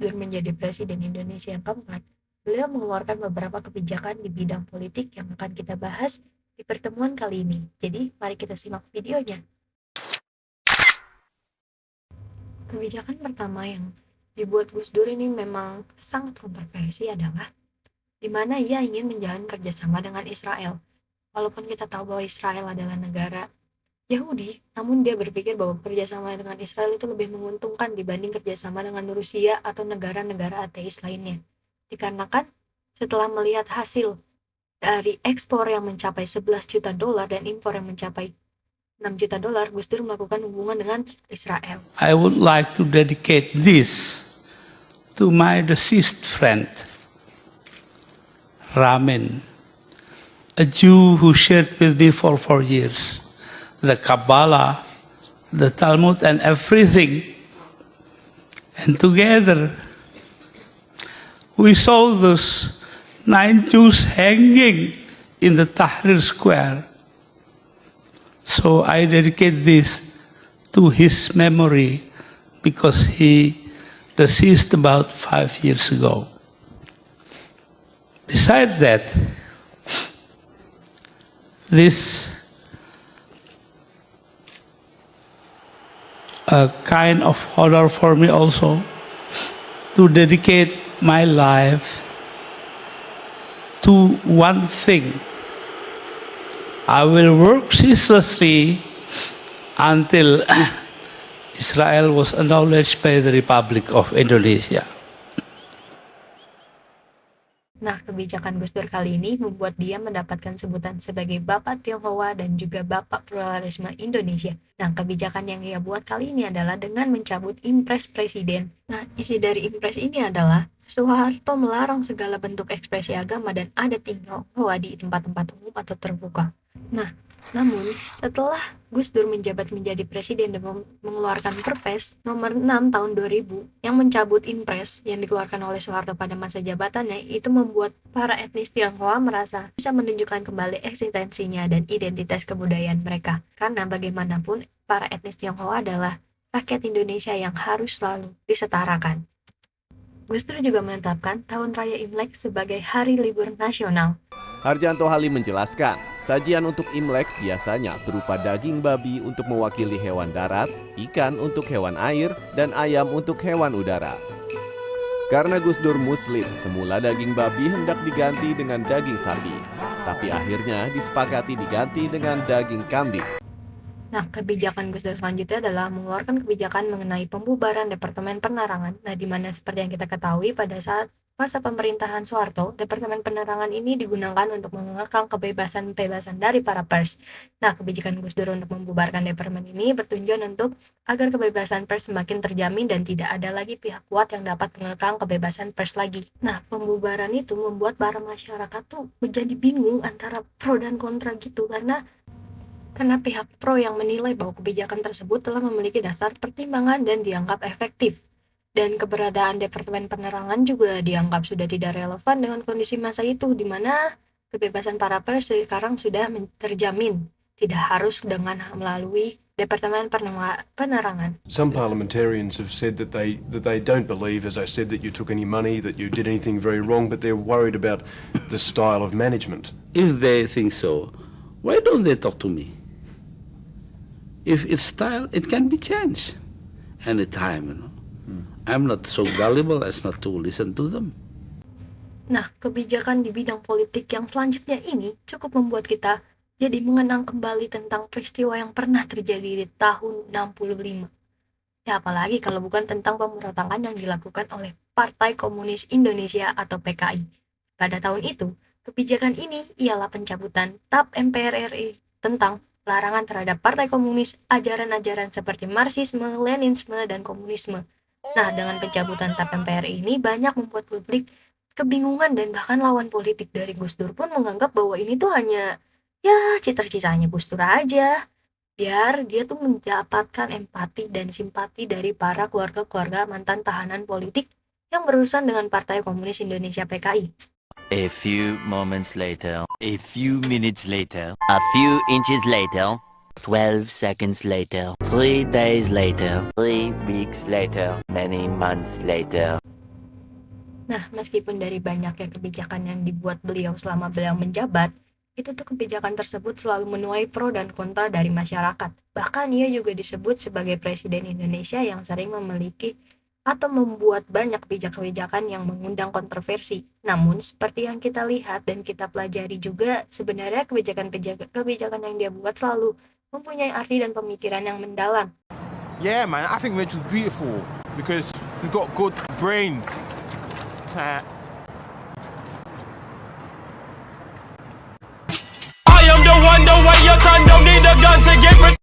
Dur menjadi Presiden Indonesia yang keempat, beliau mengeluarkan beberapa kebijakan di bidang politik yang akan kita bahas di pertemuan kali ini. Jadi, mari kita simak videonya. Kebijakan pertama yang dibuat Gus Dur ini memang sangat kontroversi adalah di mana ia ingin menjalin kerjasama dengan Israel. Walaupun kita tahu bahwa Israel adalah negara Yahudi, namun dia berpikir bahwa kerjasama dengan Israel itu lebih menguntungkan dibanding kerjasama dengan Rusia atau negara-negara ateis lainnya. Dikarenakan setelah melihat hasil dari ekspor yang mencapai 11 juta dolar dan impor yang mencapai 6 juta dolar, Gus Dur melakukan hubungan dengan Israel. I would like to dedicate this to my deceased friend, Ramin, a Jew who shared with me for 4 years the Kabbalah, the Talmud, and everything. And together we saw those 9 Jews hanging in the Tahrir Square. So I dedicate this to his memory because he deceased about 5 years ago. Besides that, this a kind of honor for me also to dedicate my life to one thing. I will work ceaselessly until Israel was acknowledged by the Republic of Indonesia. Nah, kebijakan Gus Dur kali ini membuat dia mendapatkan sebutan sebagai Bapak Tionghoa dan juga Bapak Pluralisme Indonesia. Nah, kebijakan yang ia buat kali ini adalah dengan mencabut Impres Presiden. Nah, isi dari Impres ini adalah Soeharto melarang segala bentuk ekspresi agama dan adat Tionghoa di tempat-tempat umum atau terbuka. Nah, namun setelah Gus Dur menjabat menjadi presiden dan mengeluarkan Perpres nomor 6 tahun 2000 yang mencabut Impres yang dikeluarkan oleh Soeharto pada masa jabatannya, itu membuat para etnis Tionghoa merasa bisa menunjukkan kembali eksistensinya dan identitas kebudayaan mereka. Karena bagaimanapun para etnis Tionghoa adalah rakyat Indonesia yang harus selalu disetarakan. Gus Dur juga menetapkan Tahun Raya Imlek sebagai hari libur nasional. Harjanto Halim menjelaskan, sajian untuk Imlek biasanya berupa daging babi untuk mewakili hewan darat, ikan untuk hewan air, dan ayam untuk hewan udara. Karena Gus Dur Muslim, semula daging babi hendak diganti dengan daging sapi, tapi akhirnya disepakati diganti dengan daging kambing. Nah, kebijakan Gus Dur selanjutnya adalah mengeluarkan kebijakan mengenai pembubaran Departemen Penerangan. Nah, di mana seperti yang kita ketahui pada saat masa pemerintahan Soeharto, Departemen Penerangan ini digunakan untuk mengekang kebebasan dari para pers. Nah, kebijakan Gus Dur untuk membubarkan departemen ini bertujuan untuk agar kebebasan pers semakin terjamin dan tidak ada lagi pihak kuat yang dapat mengekang kebebasan pers lagi. Nah, pembubaran itu membuat para masyarakat tuh menjadi bingung antara pro dan kontra gitu, karena pihak pro yang menilai bahwa kebijakan tersebut telah memiliki dasar pertimbangan dan dianggap efektif. Dan keberadaan Departemen Penerangan juga dianggap sudah tidak relevan dengan kondisi masa itu, di mana kebebasan para pers sekarang sudah terjamin, tidak harus dengan melalui Departemen Penerangan. Some parliamentarians have said that they don't believe, as I said, that you took any money, that you did anything very wrong, but they're worried about the style of management. If they think so, why don't they talk to me? If it's style, it can be changed anytime, you know. I'm not so gullible as not to listen to them. Nah, kebijakan di bidang politik yang selanjutnya ini cukup membuat kita jadi mengenang kembali tentang peristiwa yang pernah terjadi di tahun 65. Ya, apalagi kalau bukan tentang pemberontakan yang dilakukan oleh Partai Komunis Indonesia atau PKI. Pada tahun itu, kebijakan ini ialah pencabutan TAP MPR RI tentang larangan terhadap Partai Komunis, ajaran-ajaran seperti Marxisme, Leninisme, dan Komunisme. Nah, dengan pencabutan TAP MPR ini banyak membuat publik kebingungan dan bahkan lawan politik dari Gus Dur pun menganggap bahwa ini tuh hanya cita-citanya Gus Dur aja, biar dia tuh mendapatkan empati dan simpati dari para keluarga-keluarga mantan tahanan politik yang berurusan dengan Partai Komunis Indonesia PKI. A few moments later, a few minutes later, a few inches later, 12 seconds later, 3 days later, 3 weeks later, many months later. Nah, meskipun dari banyaknya kebijakan yang dibuat beliau selama beliau menjabat, itu tuh kebijakan tersebut selalu menuai pro dan kontra dari masyarakat. Bahkan ia juga disebut sebagai Presiden Indonesia yang sering memiliki atau membuat banyak kebijakan-kebijakan yang mengundang kontroversi. Namun, seperti yang kita lihat dan kita pelajari juga, sebenarnya kebijakan yang dia buat selalu mempunyai arti dan pemikiran yang mendalam. Yeah, man, I think Rich was beautiful because he's got good brains. I am the one, the way your son don't need a gun to get